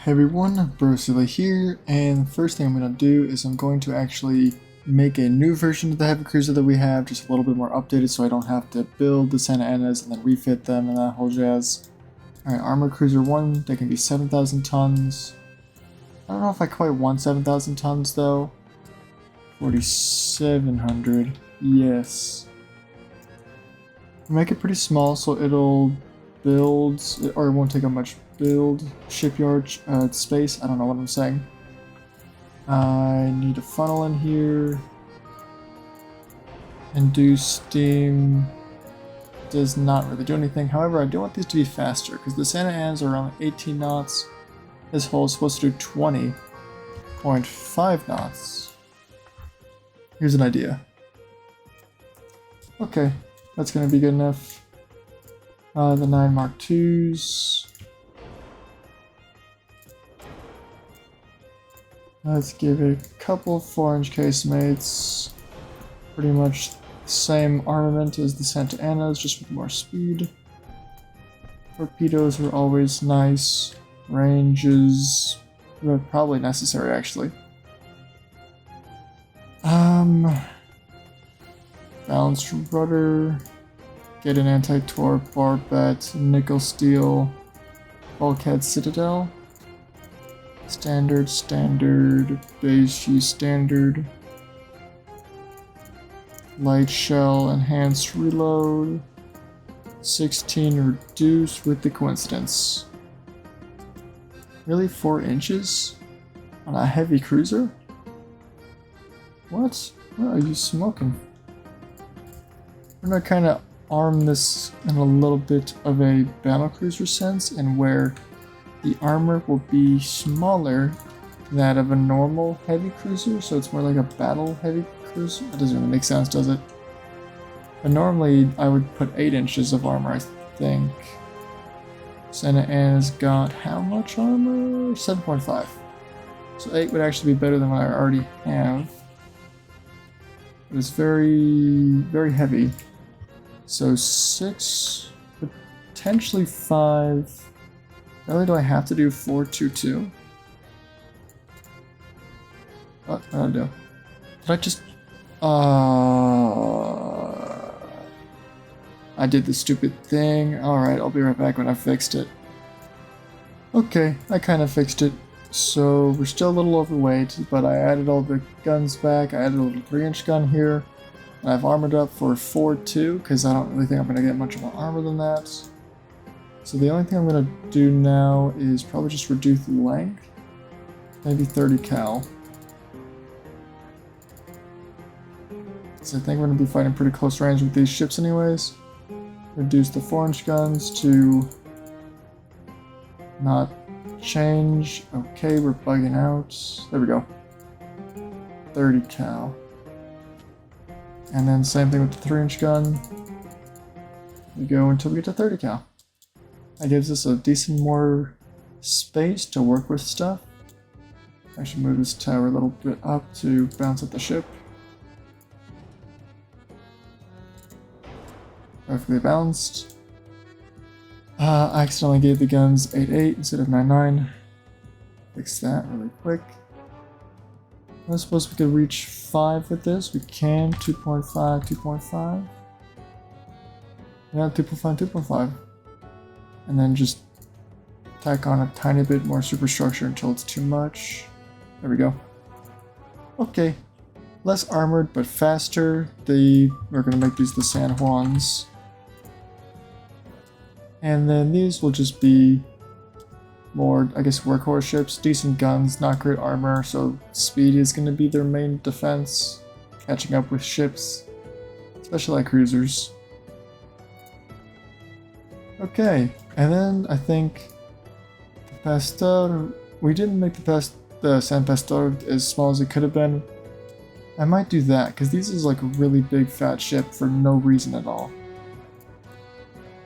Hey everyone, BroSilly here, and the first thing I'm going to do is I'm going to actually make a new version of the heavy cruiser that we have, just a little bit more updated so I don't have to build the Santa Anas and then refit them and that whole jazz. Alright, Armor Cruiser 1, they can be 7,000 tons. I don't know if I quite want 7,000 tons though. 4,700, yes. Make it pretty small so it'll build, or it won't take up much build shipyard space. I don't know what I'm saying. I need a funnel in here. Induce steam does not really do anything. However, I do want these to be faster because the Santa Anas are around 18 knots. This hull is supposed to do 20.5 knots. Here's an idea. Okay, that's gonna be good enough. The 9 Mark IIs. Let's give it a couple 4-inch casemates. Pretty much the same armament as the Santa Anas, just with more speed. Torpedoes are always nice. Ranges are probably necessary, actually. Balanced rudder. Get an anti-torp, barbette, nickel steel, bulkhead citadel. Standard, base G standard. Light shell, enhanced reload. 16 reduced with the coincidence. Really 4 inches? On a heavy cruiser? What? What are you smoking? I'm gonna kind of arm this in a little bit of a battlecruiser sense, and where the armor will be smaller than that of a normal heavy cruiser, so it's more like a battle heavy cruiser. That doesn't really make sense, does it? But normally I would put 8 inches of armor, I think. Santa Ana's got how much armor? 7.5. So 8 would actually be better than what I already have. But it's very, very heavy. So 6, potentially 5. Really, do I have to do 422? What did I do? Did I just... I did the stupid thing. Alright, I'll be right back when I fixed it. Okay, I kind of fixed it. So we're still a little overweight, but I added all the guns back. I added a little 3-inch gun here. And I've armored up for 4.2 because I don't really think I'm going to get much more armor than that. So the only thing I'm going to do now is probably just reduce the length. Maybe 30 cal. So I think we're going to be fighting pretty close range with these ships anyways. Reduce the 4-inch guns to not change. Okay, we're bugging out. There we go. 30 cal. And then same thing with the 3-inch gun. We go until we get to 30 cal. That gives us a decent more space to work with stuff. I should move this tower a little bit up to bounce at the ship. Perfectly balanced. I accidentally gave the guns 8.8 instead of 9.9. Fix that really quick. I suppose we could reach 5 with this. We can. 2.5, 2.5. Yeah, 2.5, 2.5. And then just tack on a tiny bit more superstructure until it's too much. There we go. Okay. Less armored, but faster. We're going to make these the San Juans. And then these will just be more, I guess, workhorse ships. Decent guns, not great armor, so speed is going to be their main defense. Catching up with ships, especially like cruisers. Okay, and then I think the Pastor, we didn't make the San Pastor as small as it could have been. I might do that, because these is like a really big fat ship for no reason at all.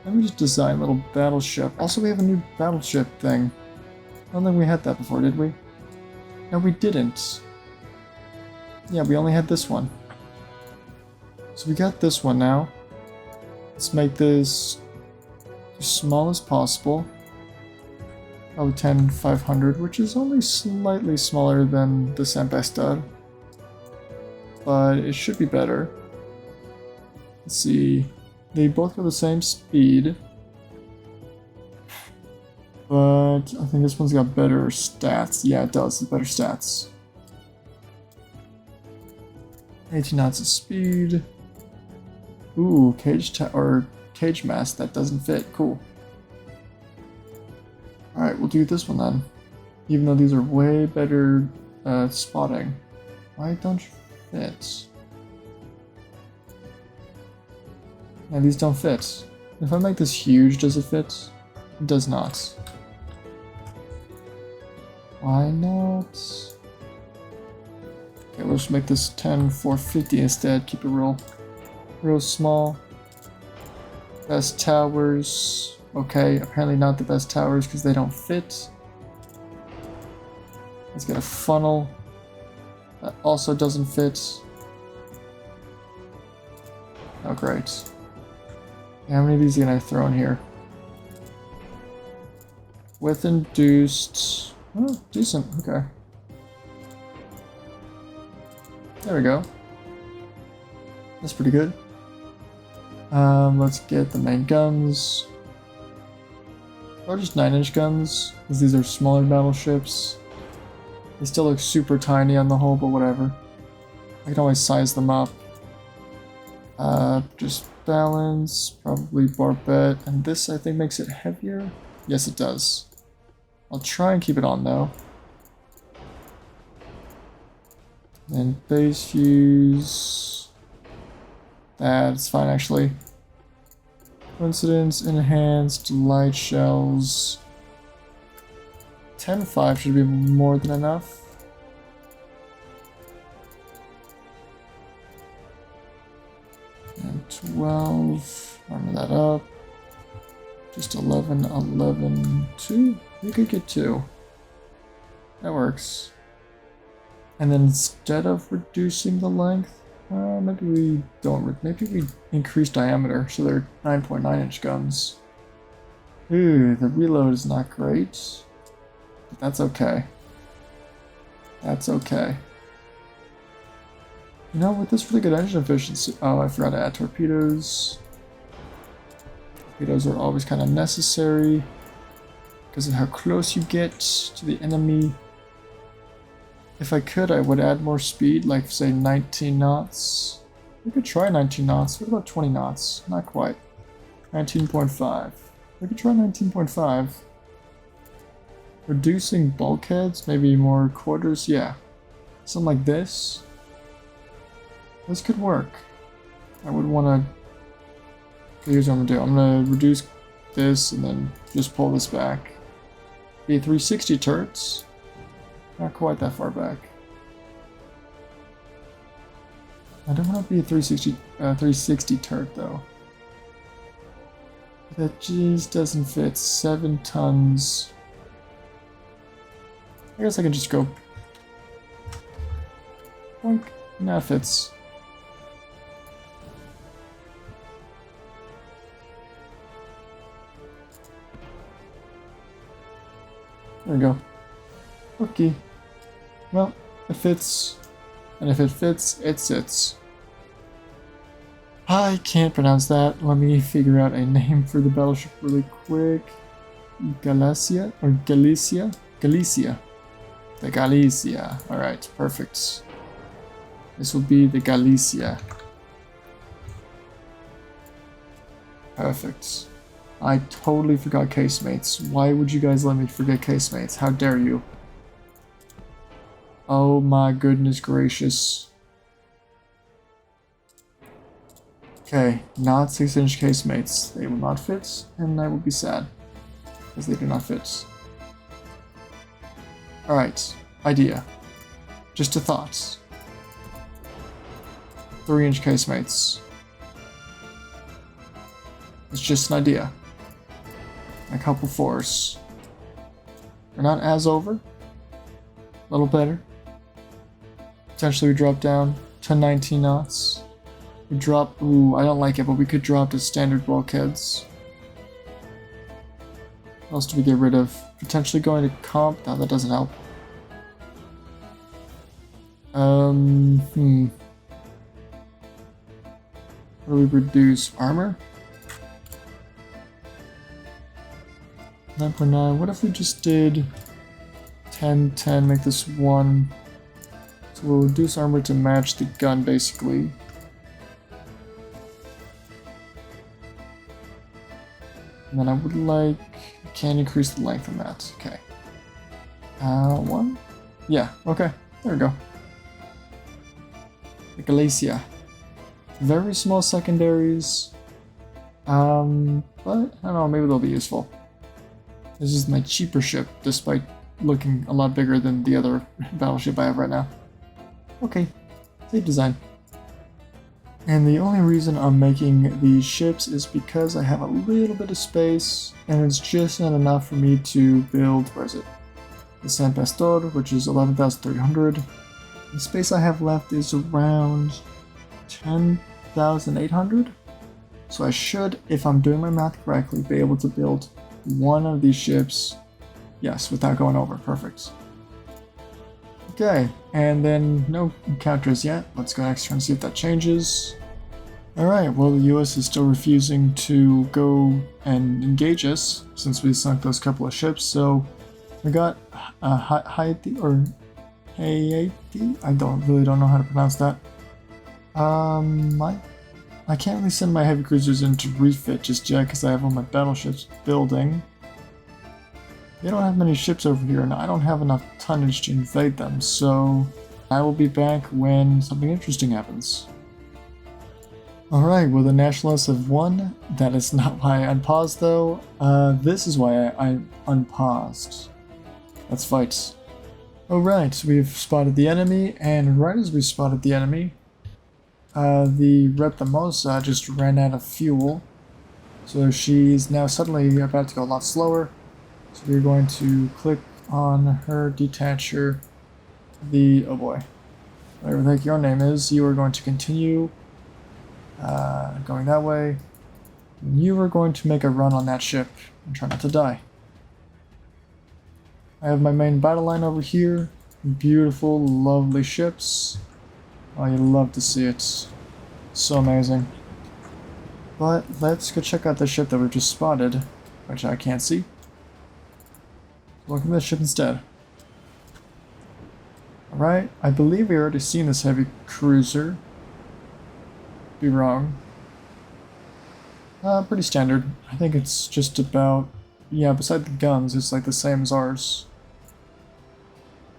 Let me just design a little battleship. Also, we have a new battleship thing. I don't think we had that before, did we? No, we didn't. Yeah, we only had this one. So we got this one now. Let's make this as small as possible. Oh, 10,500, which is only slightly smaller than the Tempestad. But it should be better. Let's see. They both have the same speed. But I think this one's got better stats. Yeah, it does. It's better stats. 18 knots of speed. Ooh, cage mast that doesn't fit. Cool. Alright, we'll do this one then. Even though these are way better spotting. Why don't you fit? Yeah, these don't fit. If I make this huge, does it fit? It does not. Why not? Okay, let's make this 10,450 instead. Keep it real small. Best towers. Okay, apparently not the best towers because they don't fit. Let's get a funnel. That also doesn't fit. Oh, great. How many of these can I throw in here? With induced. Oh, decent. Okay. There we go. That's pretty good. Let's get the main guns. Or just 9-inch guns, because these are smaller battleships. They still look super tiny on the whole, but whatever. I can always size them up. Just balance, probably barbette, and this I think makes it heavier. Yes, it does. I'll try and keep it on though. And base fuse. That's fine actually. Coincidence, enhanced, light shells. 10.5 should be more than enough. And 12, armor that up. Just 11, 11, 2. We could get 2. That works. And then instead of reducing the length, maybe we don't. Maybe we increase diameter so they're 9.9-inch guns. Ooh, the reload is not great. But that's okay. That's okay. You know, with this really good engine efficiency. Oh, I forgot to add torpedoes. Torpedoes are always kind of necessary because of how close you get to the enemy. If I could, I would add more speed, like say 19 knots. We could try 19 knots. What about 20 knots? Not quite. 19.5. We could try 19.5. Reducing bulkheads, maybe more quarters. Yeah, something like this. This could work. I would want to. Here's what I'm gonna do. I'm gonna reduce this and then just pull this back. Be 360 turrets. Not quite that far back. I don't want to be a 360 turret though. That just doesn't fit. 7 tons. I guess I can just go. Boink. Now it fits. There we go. Okay. Well, it fits. And if it fits, it sits. I can't pronounce that. Let me figure out a name for the battleship really quick. Galicia? Or Galicia? Galicia. The Galicia. Alright, perfect. This will be the Galicia. Perfect. I totally forgot casemates. Why would you guys let me forget casemates? How dare you? Oh my goodness gracious. Okay, not 6-inch casemates. They will not fit, and I will be sad. Because they do not fit. Alright, idea. Just a thought. 3-inch casemates. It's just an idea. A couple 4s. They're not as over. A little better. Potentially we drop down to 19 knots. We drop, ooh, I don't like it, but we could drop to standard bulkheads. What else do we get rid of? Potentially going to comp. No, that doesn't help. What do we reduce? Armor? 9.9. What if we just did 10, 10, make this 1? So we'll reduce armor to match the gun, basically. And then I would like... Can increase the length on that. Okay. 1? Yeah, okay. There we go. The Galacia. Very small secondaries. But, I don't know, maybe they'll be useful. This is my cheaper ship, despite looking a lot bigger than the other battleship I have right now. Okay, save design. And the only reason I'm making these ships is because I have a little bit of space, and it's just not enough for me to build, where is it? The San Pastor, which is 11,300. The space I have left is around 10,800. So I should, if I'm doing my math correctly, be able to build one of these ships, yes, without going over. Perfect. Okay, and then no encounters yet. Let's go next turn and see if that changes. Alright, well the US is still refusing to go and engage us since we sunk those couple of ships, so we got Haiti, or Haiti? I really don't know how to pronounce that. I can't really send my heavy cruisers in to refit just yet because I have all my battleships building. They don't have many ships over here, and I don't have enough tonnage to invade them, so I will be back when something interesting happens. Alright, well the Nationalists have won. That is not why I unpaused though. This is why I unpaused. Let's fight. Alright, we've spotted the enemy, and right as we spotted the enemy, the Rethamosa just ran out of fuel. So she's now suddenly about to go a lot slower. So we're going to click on her detacher, oh boy, whatever the heck your name is. You are going to continue going that way. You are going to make a run on that ship and try not to die. I have my main battle line over here. Beautiful, lovely ships. Oh, you love to see it. So amazing. But let's go check out the ship that we've just spotted, which I can't see. Welcome to the ship instead. Alright, I believe we already seen this heavy cruiser. Be wrong. Pretty standard. I think it's just about... Yeah, beside the guns, it's like the same as ours.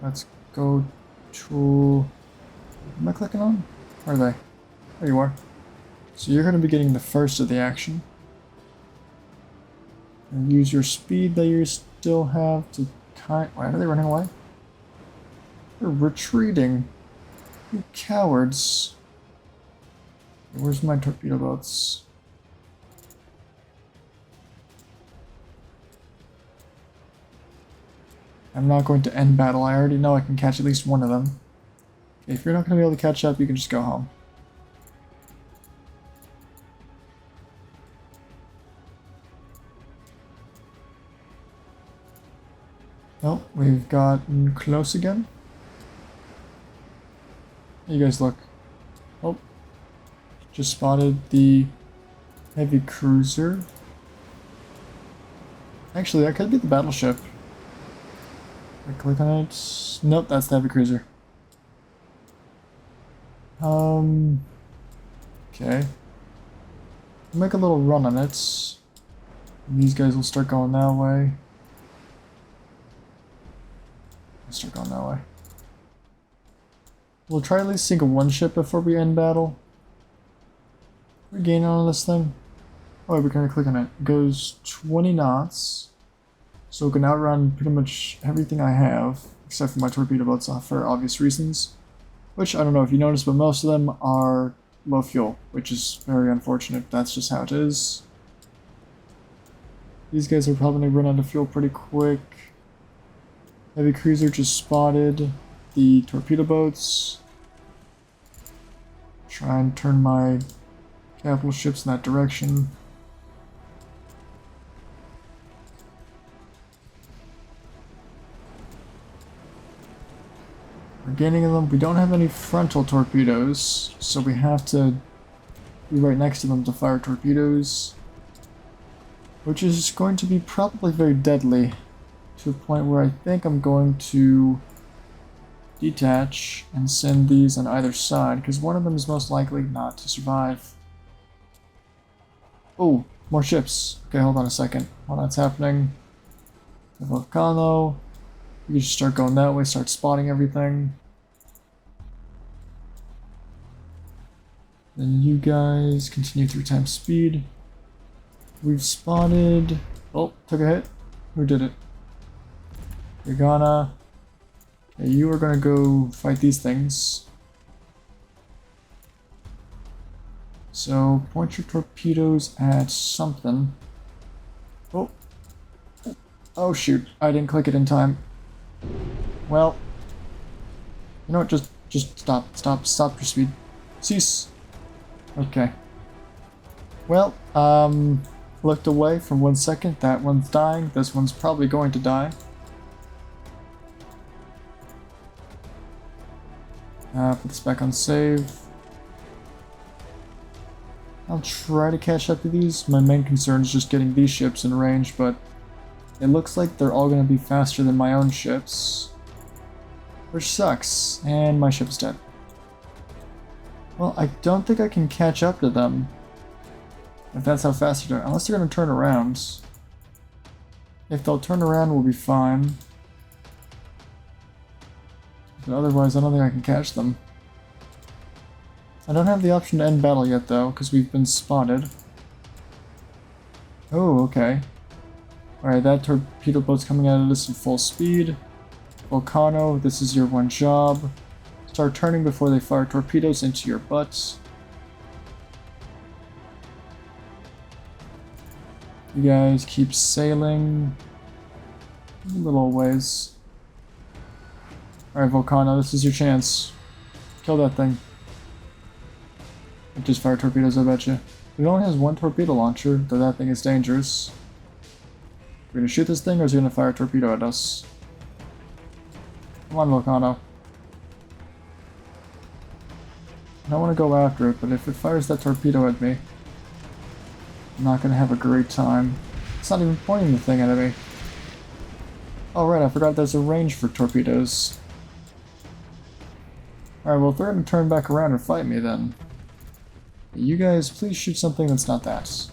Let's go to... What am I clicking on? Where are they? There you are. So you're going to be getting the first of the action. And use your speed that you still have to kind... Why are they running away? They're retreating. You cowards. Where's my torpedo boats? I'm not going to end battle. I already know I can catch at least one of them. If you're not going to be able to catch up, you can just go home. Oh, we've gotten close again. You guys look. Oh, just spotted the heavy cruiser. Actually, that could be the battleship. I click on it. Nope, that's the heavy cruiser. Okay. Make a little run on it. And these guys will start going that way. Start going that way. We'll try at least sink one ship before we end battle. We're gaining on this thing. Oh, we're gonna click on it. It goes 20 knots. So we can outrun pretty much everything I have, except for my torpedo boats for obvious reasons. Which, I don't know if you noticed, but most of them are low fuel, which is very unfortunate. That's just how it is. These guys are probably going to run out of fuel pretty quick. Heavy cruiser just spotted the torpedo boats. Try and turn my capital ships in that direction. We're gaining them. We don't have any frontal torpedoes, so we have to be right next to them to fire torpedoes, which is going to be probably very deadly, to a point where I think I'm going to detach and send these on either side, because one of them is most likely not to survive. Oh, more ships. Okay, hold on a second. While that's happening, the Volcano, you can just start going that way, start spotting everything. Then you guys continue 3 times speed. We've spotted... Oh, took a hit. Who did it? You're gonna... Okay, you are gonna go fight these things. So, point your torpedoes at something. Oh. Oh shoot, I didn't click it in time. Well. You know what, just stop your speed. Cease. Okay. Well, looked away for 1 second. That one's dying. This one's probably going to die. Put this back on save. I'll try to catch up to these. My main concern is just getting these ships in range, but it looks like they're all going to be faster than my own ships, which sucks. And my ship's dead. Well, I don't think I can catch up to them, if that's how fast they're doing, unless they're going to turn around. If they'll turn around, we'll be fine. But otherwise, I don't think I can catch them. I don't have the option to end battle yet, though, because we've been spotted. Oh, okay. Alright, that torpedo boat's coming out of this at full speed. Volcano, this is your one job. Start turning before they fire torpedoes into your butts. You guys keep sailing a little ways. Alright, Volcano, this is your chance. Kill that thing. It just fire torpedoes, I bet you. It only has 1 torpedo launcher, though that thing is dangerous. We're gonna shoot this thing, or is it gonna fire a torpedo at us? Come on, Volcano. I don't want to go after it, but if it fires that torpedo at me, I'm not gonna have a great time. It's not even pointing the thing at me. Oh right, I forgot there's a range for torpedoes. Alright, well if they're gonna turn back around and fight me then, you guys please shoot something that's not that.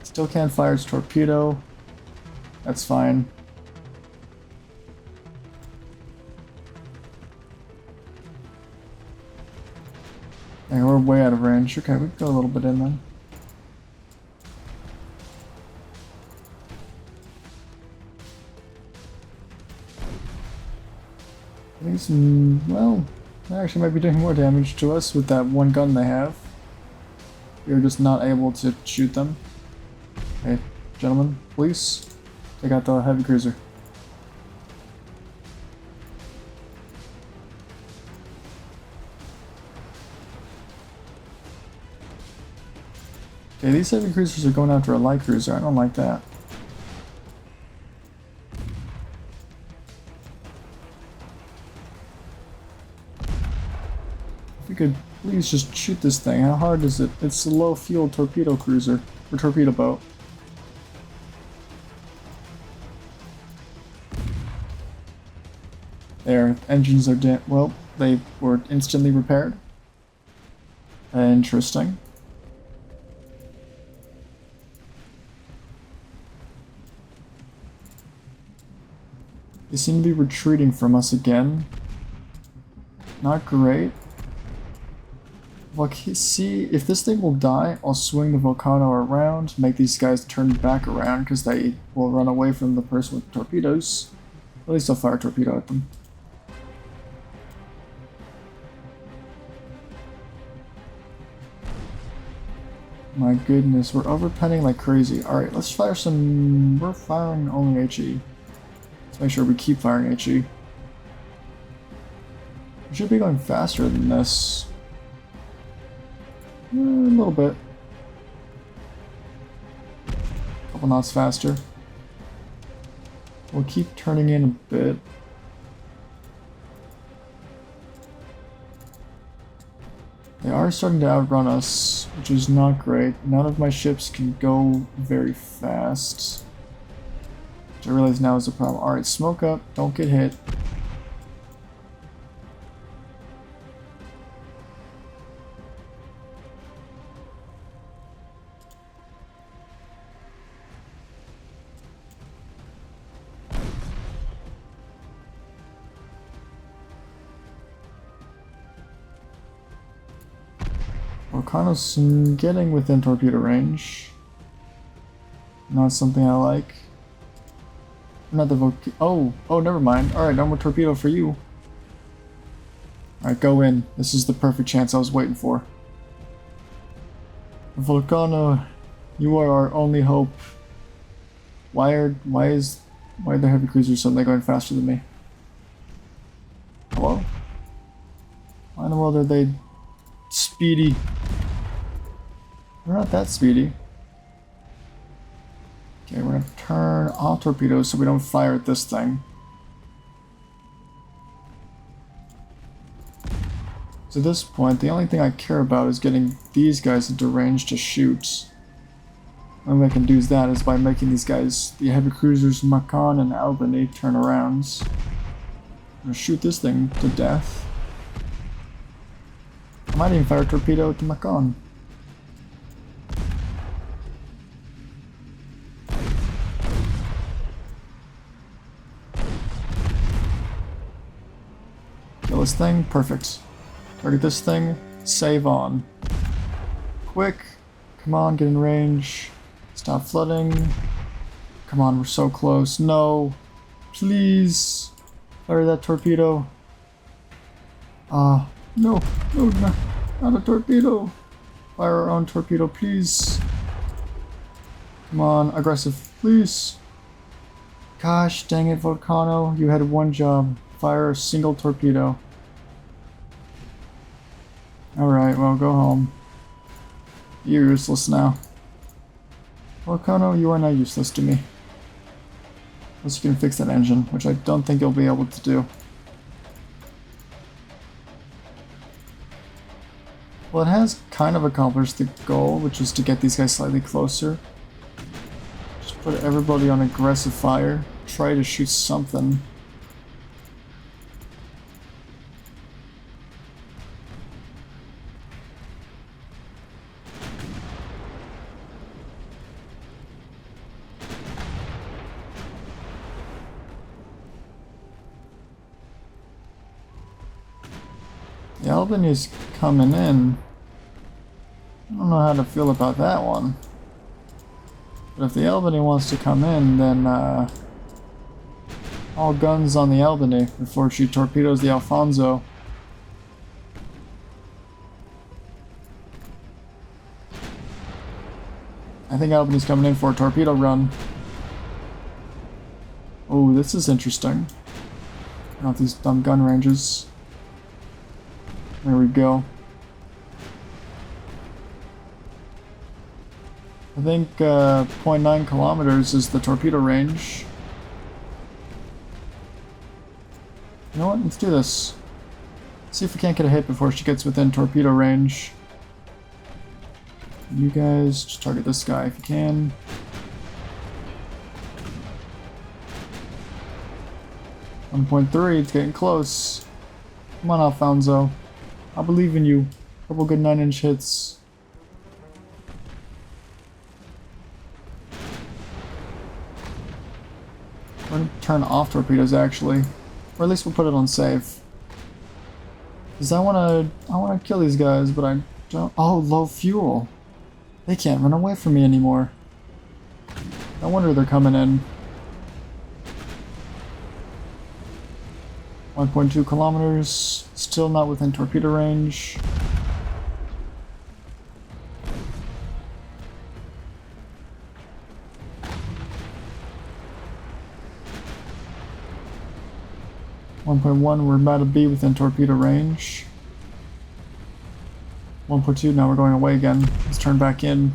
Still can't fire its torpedo. That's fine. Okay, we're way out of range. Okay, we can go a little bit in then. I think some, well, they actually might be doing more damage to us with that one gun they have. We are just not able to shoot them. Hey, gentlemen, please take out the heavy cruiser. Okay, these heavy cruisers are going after a light cruiser. I don't like that. If we could please just shoot this thing. How hard is it? It's a low fuel torpedo cruiser, or torpedo boat. Their engines are well, they were instantly repaired. Interesting. They seem to be retreating from us again. Not great. Well, see, if this thing will die, I'll swing the Volcano around, make these guys turn back around, because they will run away from the person with torpedoes. At least I'll fire a torpedo at them. My goodness, we're overpenning like crazy. Alright, let's fire some... We're firing only HE. Let's make sure we keep firing HE. We should be going faster than this. A little bit. A couple knots faster. We'll keep turning in a bit. They are starting to outrun us, which is not great. None of my ships can go very fast. Which I realize now is a problem. Alright, smoke up, don't get hit. Volcano's getting within torpedo range. Not something I like. Not the oh, never mind. Alright, no more torpedo for you. Alright, go in. This is the perfect chance I was waiting for. Volcano, you are our only hope. Why are the heavy cruisers suddenly going faster than me? Hello? Why in the world are they speedy? They're not that speedy. Okay, we're gonna turn off torpedoes so we don't fire at this thing. So at this point, the only thing I care about is getting these guys into range to shoot. The only way I can do that is by making these guys, the heavy cruisers Macon and Albany, turn arounds. I'm gonna shoot this thing to death. I might even fire a torpedo at the Macon. Kill this thing, perfect. Target this thing, save on. Quick, come on, get in range. Stop flooding. Come on, we're so close. No, please. Fire that torpedo. No, not a torpedo. Fire our own torpedo, please. Come on, aggressive, please. Gosh, dang it, Volcano. You had one job. Fire a single torpedo. Alright, well, go home. You're useless now. Volcano, you are now useless to me. Unless you can fix that engine, which I don't think you'll be able to do. Well, it has kind of accomplished the goal, which is to get these guys slightly closer. Just put everybody on aggressive fire. Try to shoot something. The Albany's coming in. I don't know how to feel about that one. But if the Albany wants to come in, then all guns on the Albany before she torpedoes the Alfonso. I think Albany's coming in for a torpedo run. Oh, this is interesting. Not these dumb gun ranges. There we go. I think 0.9 kilometers is the torpedo range. You know what? Let's do this. See if we can't get a hit before she gets within torpedo range. You guys just target this guy if you can. .3, it's getting close. Come on, Alfonso. I believe in you. Couple good 9-inch hits. We're gonna turn off torpedoes actually, or at least we'll put it on save. Cause I wanna kill these guys, but I don't. Oh, low fuel. They can't run away from me anymore. No wonder they're coming in. 1.2 kilometers, still not within torpedo range. .1, we're about to be within torpedo range. 1.2, now we're going away again. Let's turn back in.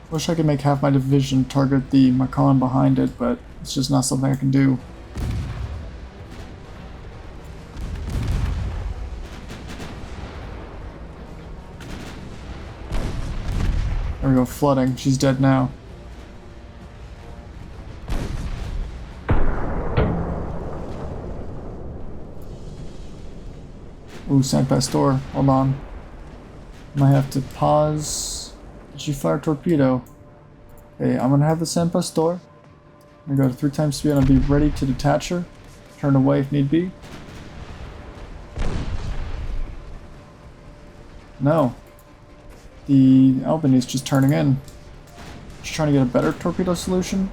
Wish I could make half my division target the Macon behind it, but it's just not something I can do. There we go, flooding. She's dead now. Ooh, San Pastor. Hold on. Might have to pause. Did she fire a torpedo? Okay, I'm gonna have the San Pastor. I'm gonna go to 3 times speed and I'll be ready to detach her. Turn away if need be. No. The Albany is just turning in. Just trying to get a better torpedo solution.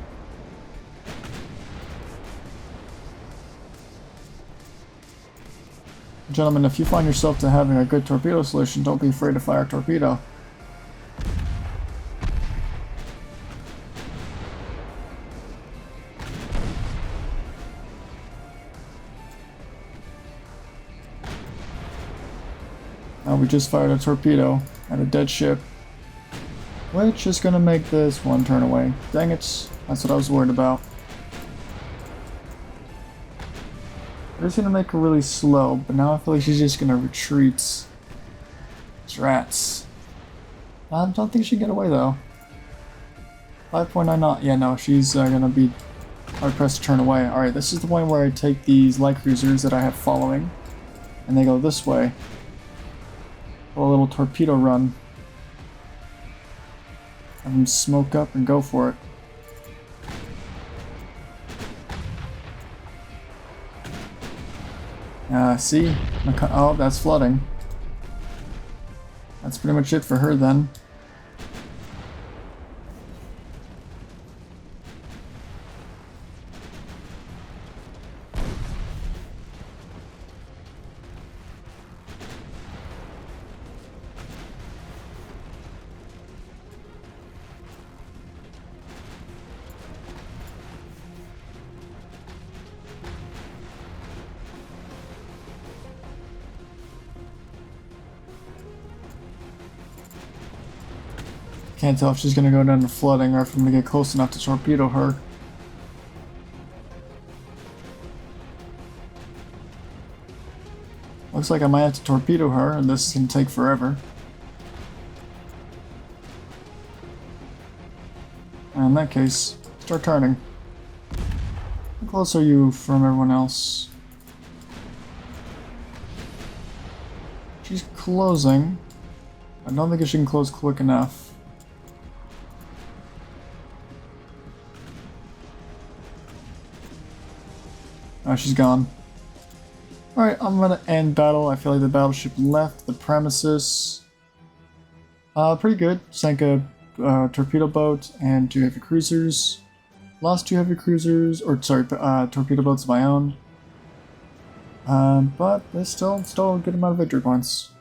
Gentlemen, if you find yourself to having a good torpedo solution, don't be afraid to fire a torpedo. We just fired a torpedo at a dead ship, which is gonna make this one turn away. Dang it, that's what I was worried about. We're just gonna make her really slow, but now I feel like she's just gonna retreat. Rats. I don't think she can get away though. 5.9 knot. Yeah, no, she's gonna be hard pressed to turn away. Alright, this is the point where I take these light cruisers that I have following, and they go this way. A little torpedo run. Have them smoke up and go for it. See? Oh, that's flooding. That's pretty much it for her then. Can't tell if she's gonna go down to flooding or if I'm gonna get close enough to torpedo her. Looks like I might have to torpedo her, and this is gonna take forever. And in that case, start turning. How close are you from everyone else? She's closing. I don't think she can close quick enough. Oh, she's gone. Alright, I'm gonna end battle. I feel like the battleship left the premises. Pretty good. Sank a torpedo boat and 2 heavy cruisers. Lost 2 heavy cruisers, or sorry, torpedo boats of my own. But there's still a good amount of victory points.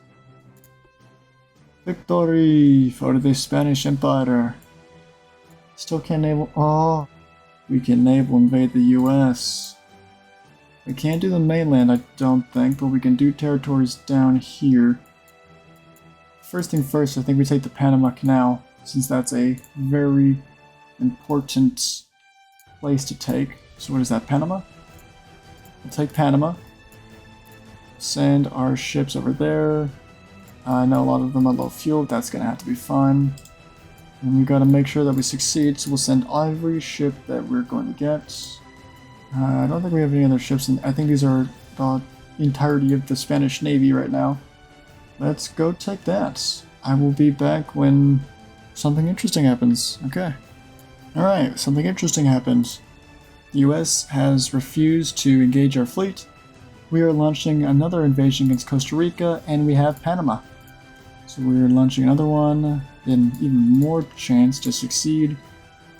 Victory for the Spanish Empire. Still can't naval. Oh, we can naval invade the US. We can't do the mainland, I don't think, but we can do territories down here. First thing first, I think we take the Panama Canal, since that's a very important place to take. So what is that, Panama? We'll take Panama. Send our ships over there. I know a lot of them are low fuel, that's gonna have to be fun. And we gotta make sure that we succeed, so we'll send every ship that we're going to get. I don't think we have any other ships, and I think these are the entirety of the Spanish Navy right now. Let's go take that. I will be back when something interesting happens. Okay. Alright, something interesting happened. The US has refused to engage our fleet. We are launching another invasion against Costa Rica, and we have Panama. So we're launching another one, then even more chance to succeed.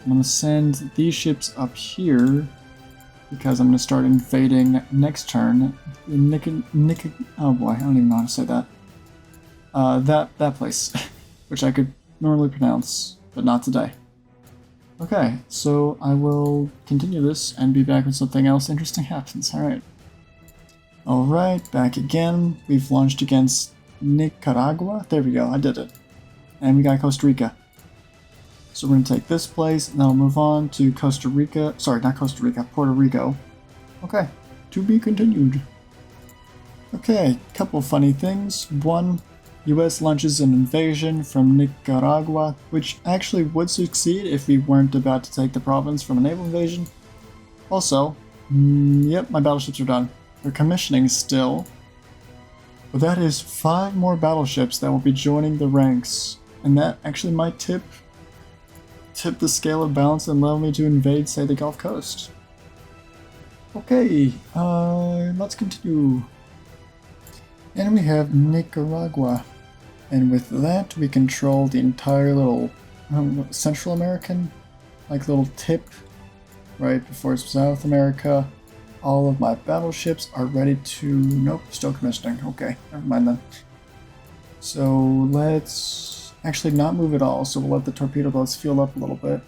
I'm going to send these ships up here, because I'm going to start invading next turn. Oh boy, I don't even know how to say that. That place, which I could normally pronounce, but not today. Okay, so I will continue this and be back when something else interesting happens. Alright, back again. We've launched against Nicaragua. There we go, I did it. And we got Costa Rica. So we're going to take this place, and then I'll move on to Costa Rica. Sorry, not Costa Rica, Puerto Rico. Okay, to be continued. Okay, couple funny things. One, US launches an invasion from Nicaragua, which actually would succeed if we weren't about to take the province from a naval invasion. Also, yep, my battleships are done. They're commissioning still. But that is 5 more battleships that will be joining the ranks. And that actually might tip the scale of balance and allow me to invade, say, the Gulf Coast. Okay, let's continue. And we have Nicaragua. And with that, we control the entire little Central American, like little tip right before South America. All of my battleships are ready to... Nope, still commissioning. Okay, never mind then. So let's actually not move at all, so we'll let the torpedo boats fuel up a little bit.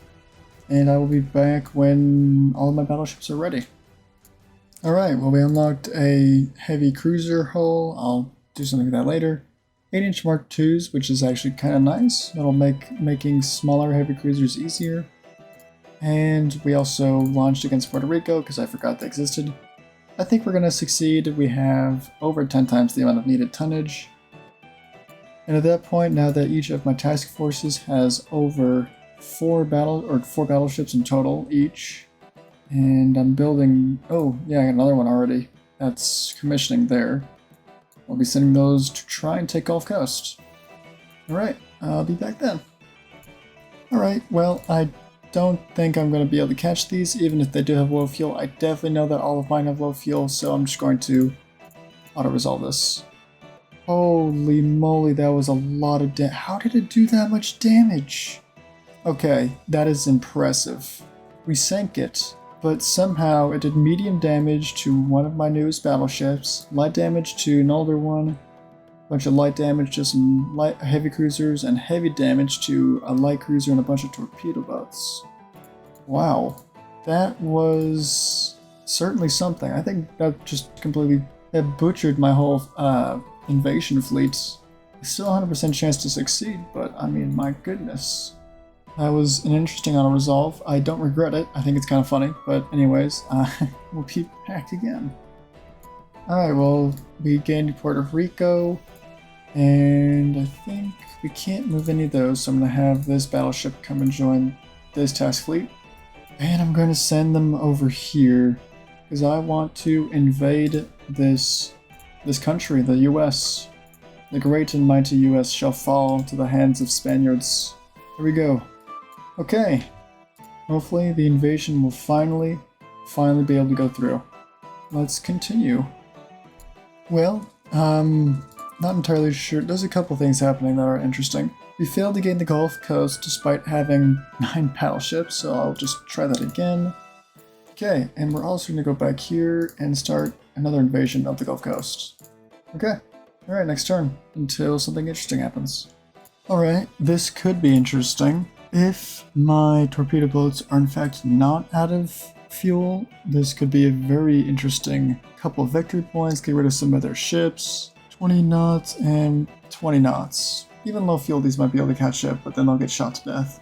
And I will be back when all of my battleships are ready. Alright, well we unlocked a heavy cruiser hull. I'll do something with that later. 8-inch Mark IIs, which is actually kind of nice. That'll make making smaller heavy cruisers easier. And we also launched against Puerto Rico because I forgot they existed. I think we're going to succeed. We have over 10 times the amount of needed tonnage. And at that point, now that each of my task forces has over 4 battleships in total each, and I'm building... Oh, yeah, I got another one already. That's commissioning there. I'll be sending those to try and take Gulf Coast. Alright, I'll be back then. Alright, well, I don't think I'm going to be able to catch these, even if they do have low fuel. I definitely know that all of mine have low fuel, so I'm just going to auto-resolve this. Holy moly, that was a lot of damage. How did it do that much damage? Okay, that is impressive. We sank it, but somehow it did medium damage to one of my newest battleships, light damage to an older one, a bunch of light damage to some light heavy cruisers, and heavy damage to a light cruiser and a bunch of torpedo boats. Wow, that was certainly something. I think that just completely butchered my whole invasion fleet. Still 100% chance to succeed, but I mean, my goodness. That was an interesting auto-resolve. I don't regret it. I think it's kind of funny, but anyways, we'll be back again. Alright, well, we gained Puerto Rico, and I think we can't move any of those, so I'm going to have this battleship come and join this task fleet. And I'm going to send them over here, because I want to invade this country, the US. The great and mighty US shall fall to the hands of Spaniards. Here we go. Okay. Hopefully the invasion will finally be able to go through. Let's continue. Well, not entirely sure. There's a couple things happening that are interesting. We failed to gain the Gulf Coast despite having 9 battleships, so I'll just try that again. Okay, and we're also going to go back here and start another invasion of the Gulf Coast. Okay, alright, next turn, until something interesting happens. Alright, this could be interesting. If my torpedo boats are in fact not out of fuel, this could be a very interesting couple of victory points, get rid of some of their ships. 20 knots and 20 knots. Even low fuel, these might be able to catch up, but then they'll get shot to death.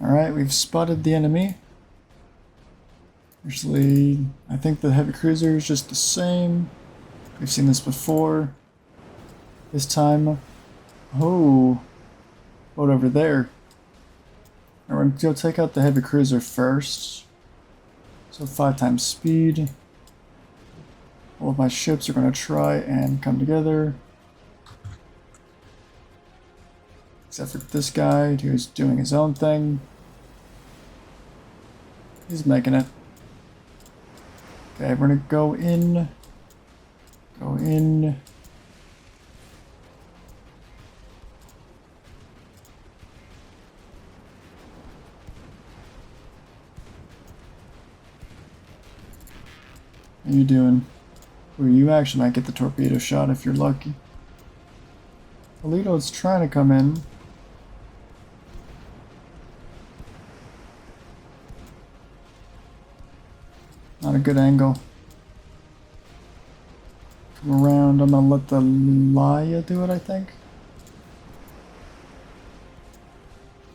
Alright, we've spotted the enemy. Actually, I think the heavy cruiser is just the same. We've seen this before. This time, oh, boat over there. Now we're going to go take out the heavy cruiser first. So 5 times speed. All of my ships are going to try and come together. Except for this guy who's doing his own thing. He's making it. Okay, we're going to go in. Go in. How you doing? Ooh, you actually might get the torpedo shot if you're lucky. Alito's trying to come in. Not a good angle. Come around, I'm gonna let the Laya do it, I think.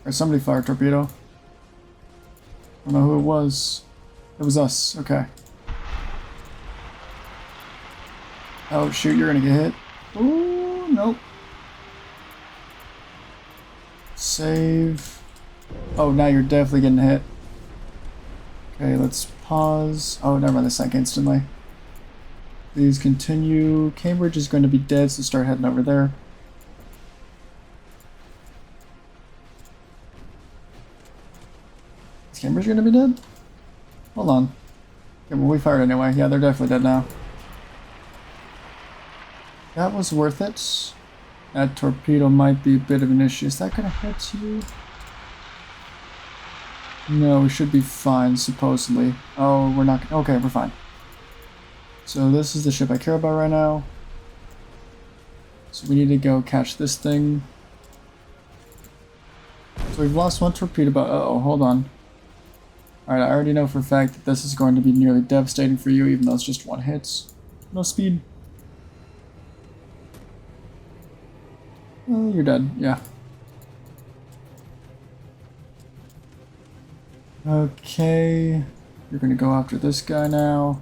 Or somebody fired a torpedo. I don't know who it was. It was us. Okay. Oh shoot, you're gonna get hit. Ooh, nope. Save. Oh, now you're definitely getting hit. Okay, let's pause. Oh, never mind, they sank instantly. Please continue. Cambridge is going to be dead, so start heading over there. Is Cambridge going to be dead? Hold on. Okay, well, we fired anyway. Yeah, they're definitely dead now. That was worth it. That torpedo might be a bit of an issue. Is that going to hit you? No, we should be fine, supposedly. Oh, we're not. Okay, we're fine. So this is the ship I care about right now. So we need to go catch this thing. So we've lost one torpedo, but uh-oh, hold on. Alright, I already know for a fact that this is going to be nearly devastating for you, even though it's just one hit. No speed. Oh, you're dead, yeah. Okay, you're gonna go after this guy now.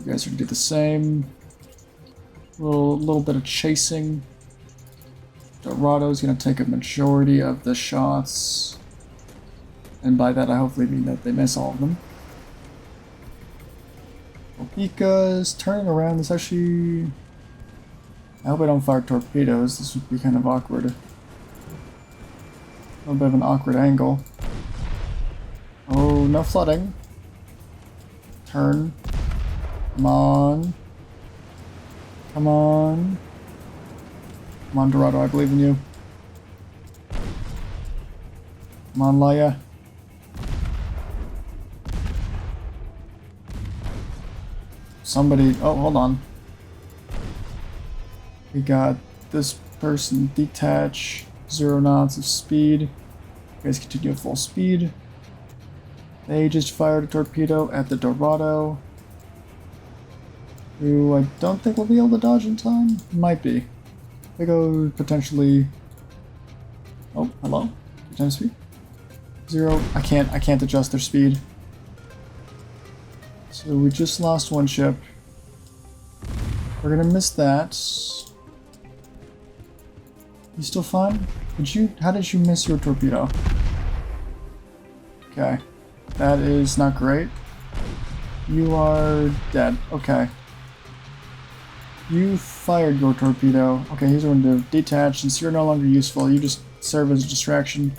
You guys are gonna do the same. Little bit of chasing. Dorado's gonna take a majority of the shots. And by that I hopefully mean that they miss all of them. Opika's turning around. This actually... I hope I don't fire torpedoes. This would be kind of awkward. A little bit of an awkward angle. Oh, no flooding. Turn. Come on. Come on. Come on, Dorado, I believe in you. Come on, Laia. Somebody... Oh, hold on. We got this person detach. 0 knots of speed. You guys continue at full speed. They just fired a torpedo at the Dorado. Who I don't think we'll be able to dodge in time. Might be. They go potentially... Oh, hello? 2 times speed? 0. I can't adjust their speed. So we just lost one ship. We're gonna miss that. You still fine? How did you miss your torpedo? Okay. That is not great. You are dead. Okay. You fired your torpedo. Okay, he's going to detach. Since you're no longer useful, you just serve as a distraction.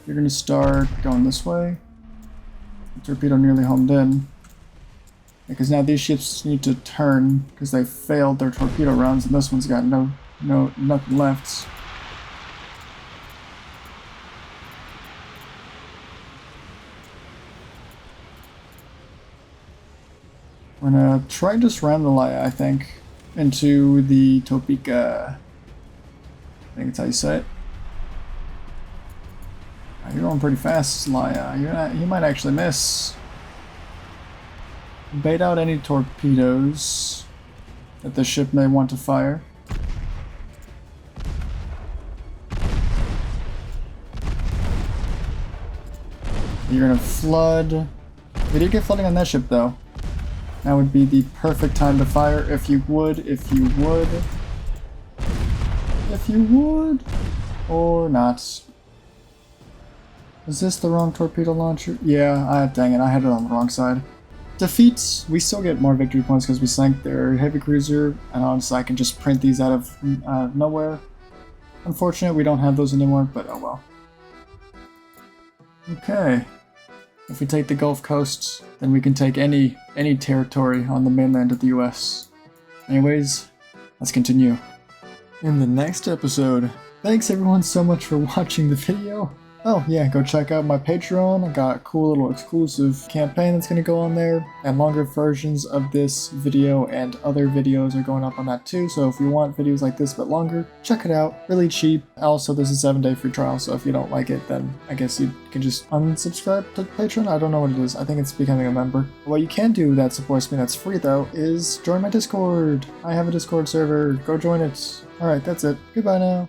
You're going to start going this way. The torpedo nearly homed in. Because now these ships need to turn because they failed their torpedo rounds, and this one's got nothing left. We're gonna try and just ram the Laia, I think, into the Topeka. I think that's how you say it. You're going pretty fast, Laia. You might actually miss. Bait out any torpedoes that the ship may want to fire. You're gonna flood. We did get flooding on that ship though. That would be the perfect time to fire if you would. Or not. Is this the wrong torpedo launcher? Yeah, dang it, I had it on the wrong side. Defeats, we still get more victory points because we sank their heavy cruiser, and honestly I can just print these out of nowhere. Unfortunate we don't have those anymore, but oh well. Okay. If we take the Gulf Coast, then we can take any territory on the mainland of the US. Anyways, let's continue. In the next episode, thanks everyone so much for watching the video. Oh yeah, go check out my Patreon. I got a cool little exclusive campaign that's going to go on there, and longer versions of this video and other videos are going up on that too, so if you want videos like this but longer, check it out. Really cheap. Also, there's a 7-day free trial, so if you don't like it, then I guess you can just unsubscribe to Patreon. I don't know what it is. I think it's becoming a member. What you can do that supports me that's free though is join my Discord. I have a Discord server. Go join it. Alright, that's it. Goodbye now.